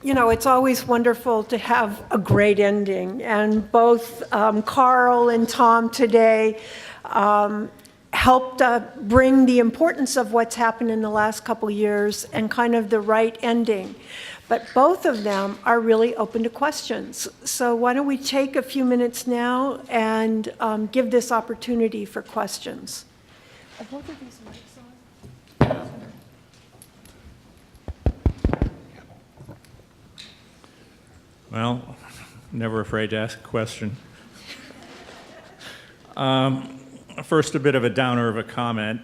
you know, it's always wonderful to have a great ending. And both Carl and Tom today helped bring the importance of what's happened in the last couple years and kind of the right ending. But both of them are really open to questions. So why don't we take a few minutes now and give this opportunity for questions. Are both of these mics on? Well, never afraid to ask a question. First, a bit of a downer of a comment.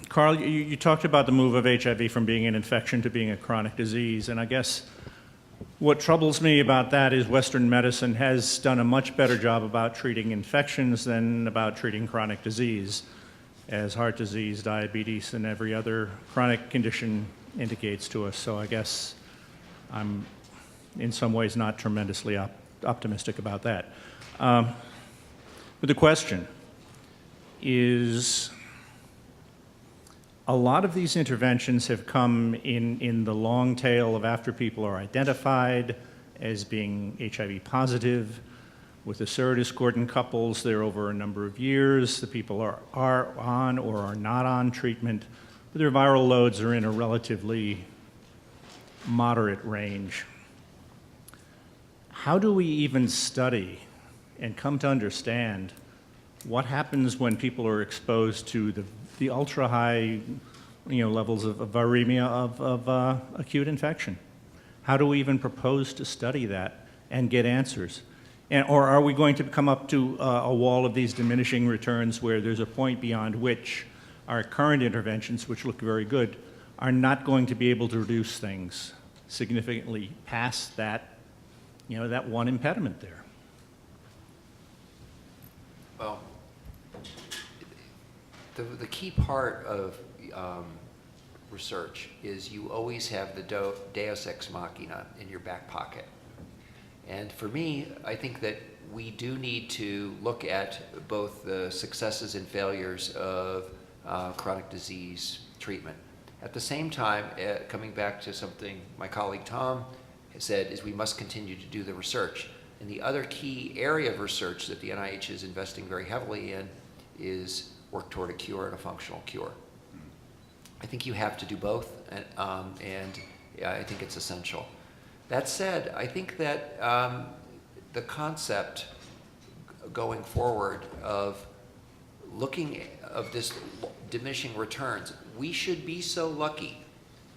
Carl, you talked about the move of HIV from being an infection to being a chronic disease, and I guess what troubles me about that is Western medicine has done a much better job about treating infections than about treating chronic disease, as heart disease, diabetes, and every other chronic condition indicates to us. So I guess I'm in some ways not tremendously optimistic about that. But the question is, a lot of these interventions have come in the long tail of after people are identified as being HIV positive. With the discordant couples, they're over a number of years. The people are on or are not on treatment, but their viral loads are in a relatively moderate range. How do we even study and come to understand what happens when people are exposed to the ultra-high levels of viremia of acute infection? How do we even propose to study that and get answers? Or are we going to come up to a wall of these diminishing returns where there's a point beyond which our current interventions, which look very good, are not going to be able to reduce things significantly past that, that one impediment there? Well, the key part of research is you always have the deus ex machina in your back pocket. And for me, I think that we do need to look at both the successes and failures of chronic disease treatment. At the same time, coming back to something my colleague Tom has said, is we must continue to do the research. And the other key area of research that the NIH is investing very heavily in is work toward a cure and a functional cure. I think you have to do both, and I think it's essential. That said, I think that the concept going forward of looking at this diminishing returns, we should be so lucky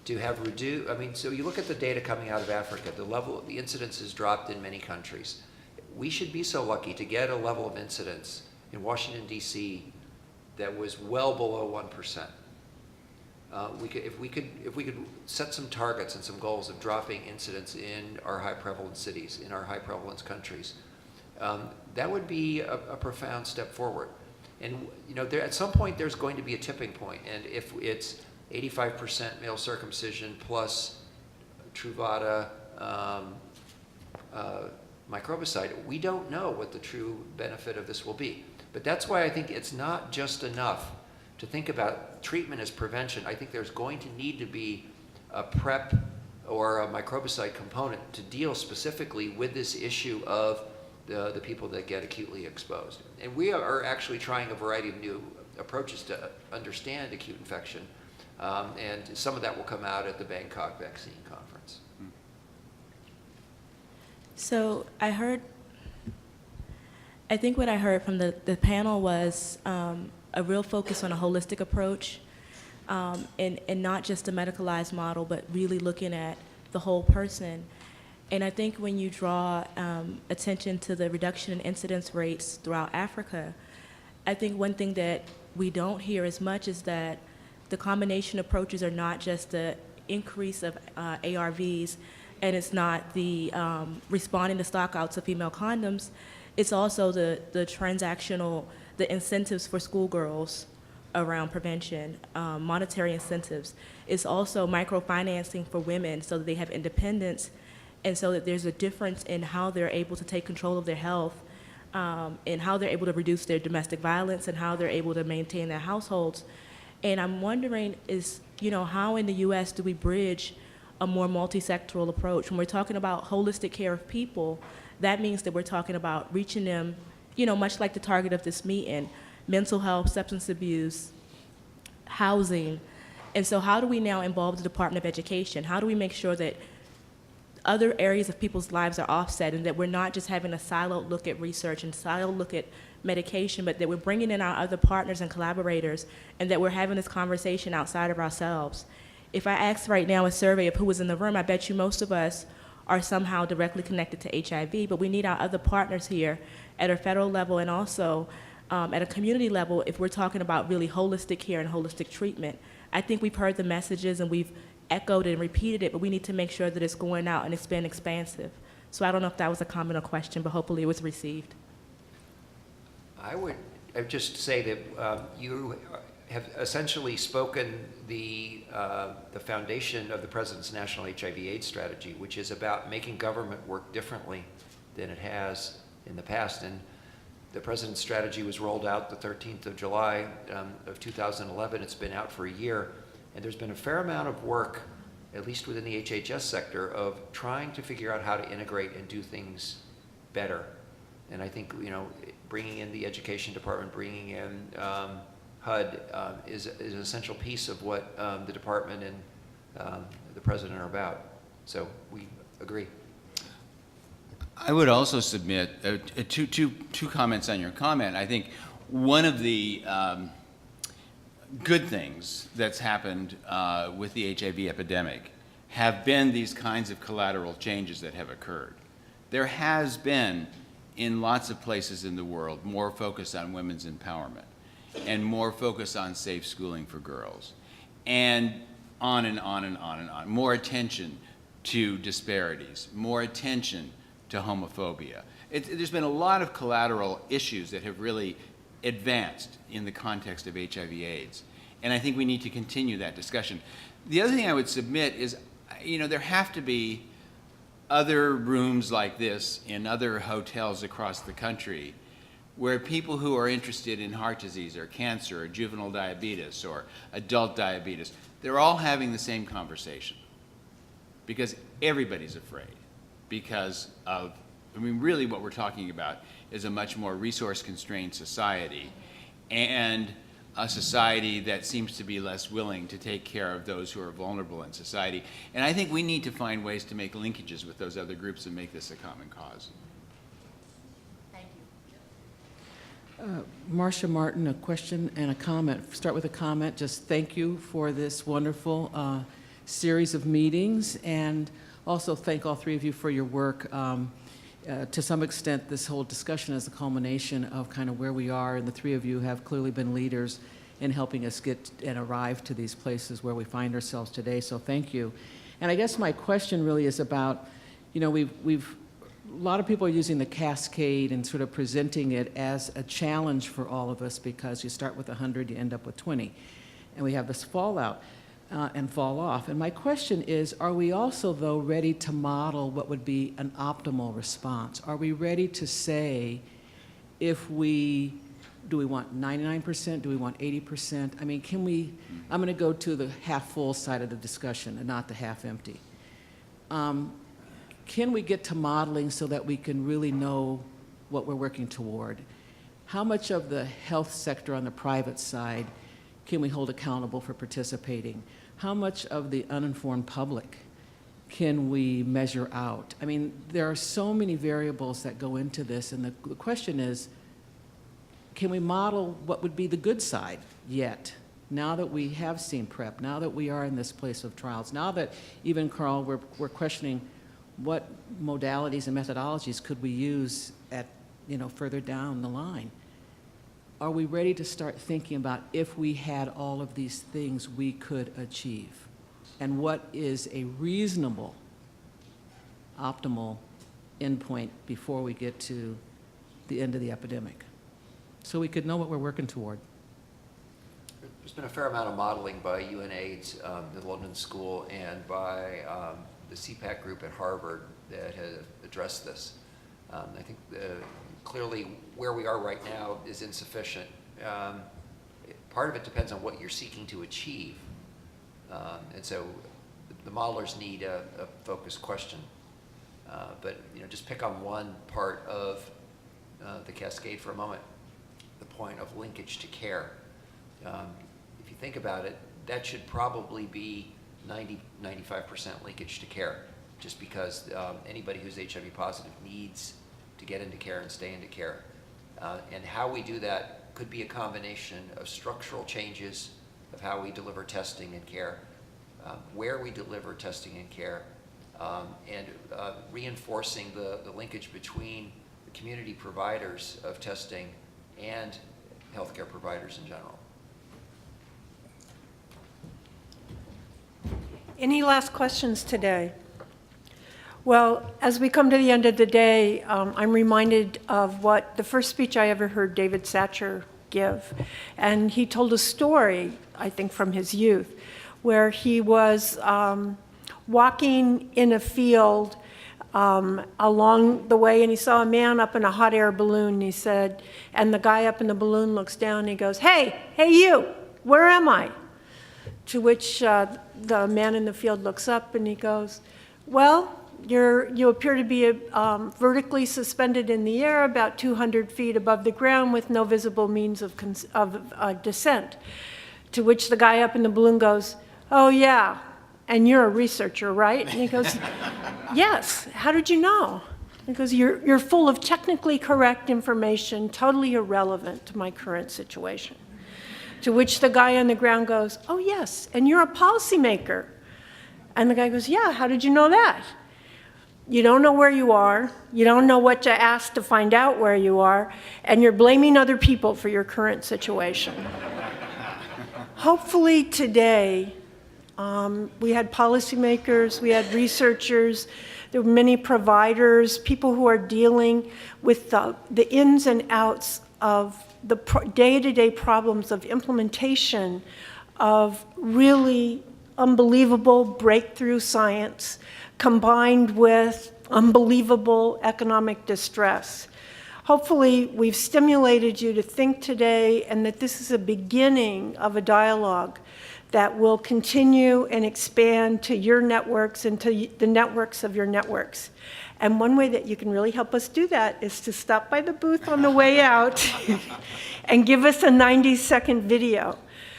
to have reduced. I mean, so you look at the data coming out of Africa, the incidence has dropped in many countries. We should be so lucky to get a level of incidence in Washington, D.C. that was well below 1%. If we could set some targets and some goals of dropping incidence in our high prevalence cities, in our high prevalence countries, that would be a profound step forward. And at some point there's going to be a tipping point, and if it's 85% male circumcision plus Truvada microbicide, we don't know what the true benefit of this will be. But that's why I think it's not just enough to think about treatment as prevention. I think there's going to need to be a PrEP or a microbicide component to deal specifically with this issue of the people that get acutely exposed. And we are actually trying a variety of new approaches to understand acute infection. And some of that will come out at the Bangkok Vaccine Conference. So I think what I heard from the panel was a real focus on a holistic approach, and not just a medicalized model, but really looking at the whole person. And I think when you draw attention to the reduction in incidence rates throughout Africa, I think one thing that we don't hear as much is that the combination approaches are not just the increase of ARVs, and it's not the responding to stockouts of female condoms. It's also the transactional, the incentives for schoolgirls around prevention, monetary incentives. It's also microfinancing for women so that they have independence, and so that there's a difference in how they're able to take control of their health, and how they're able to reduce their domestic violence, and how they're able to maintain their households. And I'm wondering is, how in the US do we bridge a more multi-sectoral approach. When we're talking about holistic care of people, that means that we're talking about reaching them, much like the target of this meeting, mental health, substance abuse, housing. And so how do we now involve the Department of Education? How do we make sure that other areas of people's lives are offset and that we're not just having a siloed look at research and siloed look at medication, but that we're bringing in our other partners and collaborators and that we're having this conversation outside of ourselves? If I asked right now a survey of who was in the room, I bet you most of us are somehow directly connected to HIV, but we need our other partners here at a federal level and also at a community level if we're talking about really holistic care and holistic treatment. I think we've heard the messages and we've echoed and repeated it, but we need to make sure that it's going out and it's been expansive. So I don't know if that was a comment or question, but hopefully it was received. I would just say that you have essentially spoken the foundation of the President's National HIV/AIDS strategy, which is about making government work differently than it has in the past. And the President's strategy was rolled out the 13th of July of 2011. It's been out for a year. And there's been a fair amount of work, at least within the HHS sector, of trying to figure out how to integrate and do things better. And I think, bringing in the education department, bringing in HUD is an essential piece of what the department and the president are about. So we agree. I would also submit two comments on your comment. I think one of the good things that's happened with the HIV epidemic have been these kinds of collateral changes that have occurred. There has been, in lots of places in the world, more focus on women's empowerment and more focus on safe schooling for girls, and on and on and on and on. More attention to disparities, more attention to homophobia. There's been a lot of collateral issues that have really advanced in the context of HIV/AIDS, and I think we need to continue that discussion. The other thing I would submit is, there have to be other rooms like this in other hotels across the country where people who are interested in heart disease or cancer or juvenile diabetes or adult diabetes, they're all having the same conversation because everybody's afraid because of, really what we're talking about is a much more resource-constrained society and a society that seems to be less willing to take care of those who are vulnerable in society. And I think we need to find ways to make linkages with those other groups and make this a common cause. Thank you. Marcia Martin, a question and a comment. Start with a comment. Just thank you for this wonderful series of meetings, and also thank all three of you for your work. To some extent, this whole discussion is a culmination of kind of where we are, and the three of you have clearly been leaders in helping us get and arrive to these places where we find ourselves today, so thank you. And I guess my question really is about, we've a lot of people are using the cascade and sort of presenting it as a challenge for all of us because you start with 100, you end up with 20. And we have this fallout and fall off. And my question is, are we also, though, ready to model what would be an optimal response? Are we ready to say, do we want 99%? Do we want 80%? I mean, I'm going to go to the half full side of the discussion and not the half empty. Can we get to modeling so that we can really know what we're working toward? How much of the health sector on the private side can we hold accountable for participating? How much of the uninformed public can we measure out? I mean, there are so many variables that go into this, and the question is, can we model what would be the good side yet? Now that we have seen PrEP, now that we are in this place of trials, now that even, Carl, we're questioning what modalities and methodologies could we use at, further down the line? Are we ready to start thinking about if we had all of these things we could achieve? And what is a reasonable, optimal endpoint before we get to the end of the epidemic? So we could know what we're working toward. There's been a fair amount of modeling by UNAIDS, the London School, and by the CPAC group at Harvard that has addressed this. I think clearly where we are right now is insufficient. Part of it depends on what you're seeking to achieve. And so the modelers need a focused question. But just pick on one part of the cascade for a moment, the point of linkage to care. If you think about it, that should probably be 95% linkage to care, just because anybody who's HIV positive needs to get into care and stay into care. And how we do that could be a combination of structural changes of how we deliver testing and care, where we deliver testing and care, and reinforcing the linkage between the community providers of testing and healthcare providers in general. Any last questions today? Well, as we come to the end of the day, I'm reminded of what the first speech I ever heard David Satcher give. And he told a story, I think from his youth, where he was walking in a field along the way, and he saw a man up in a hot air balloon, and he said, and the guy up in the balloon looks down and he goes, hey you, where am I? To which the man in the field looks up and he goes, well, you appear to be vertically suspended in the air about 200 feet above the ground with no visible means of descent. To which the guy up in the balloon goes, oh yeah, and you're a researcher, right? And he goes, yes, how did you know? He goes, you're full of technically correct information, totally irrelevant to my current situation. To which the guy on the ground goes, oh yes, and you're a policymaker. And the guy goes, yeah, how did you know that? You don't know where you are, you don't know what to ask to find out where you are, and you're blaming other people for your current situation. Hopefully today, we had policymakers, we had researchers, there were many providers, people who are dealing with the ins and outs of the day-to-day problems of implementation of really unbelievable breakthrough science combined with unbelievable economic distress. Hopefully, we've stimulated you to think today, and that this is a beginning of a dialogue that will continue and expand to your networks and to the networks of your networks. And one way that you can really help us do that is to stop by the booth on the way out and give us a 90-second video.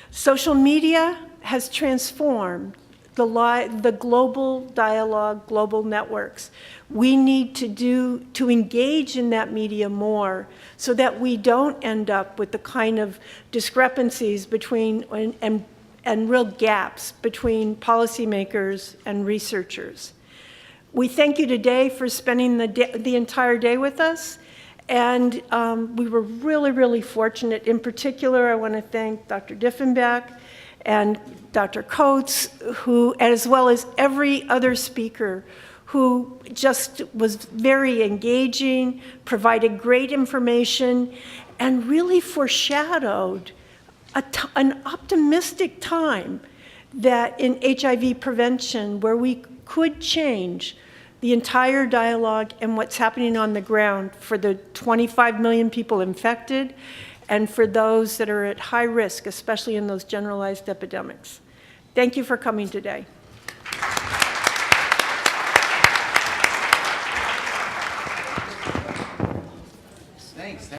Social media has transformed the global dialogue, global networks. We need to engage in that media more so that we don't end up with the kind of discrepancies between and real gaps between policymakers and researchers. We thank you today for spending the entire day with us. And we were really, really fortunate. In particular, I want to thank Dr. Dieffenbach and Dr. Coates, who, as well as every other speaker, who just was very engaging, provided great information, and really foreshadowed an optimistic time that in HIV prevention, where we could change the entire dialogue and what's happening on the ground for the 25 million people infected and for those that are at high risk, especially in those generalized epidemics. Thank you for coming today. Thanks.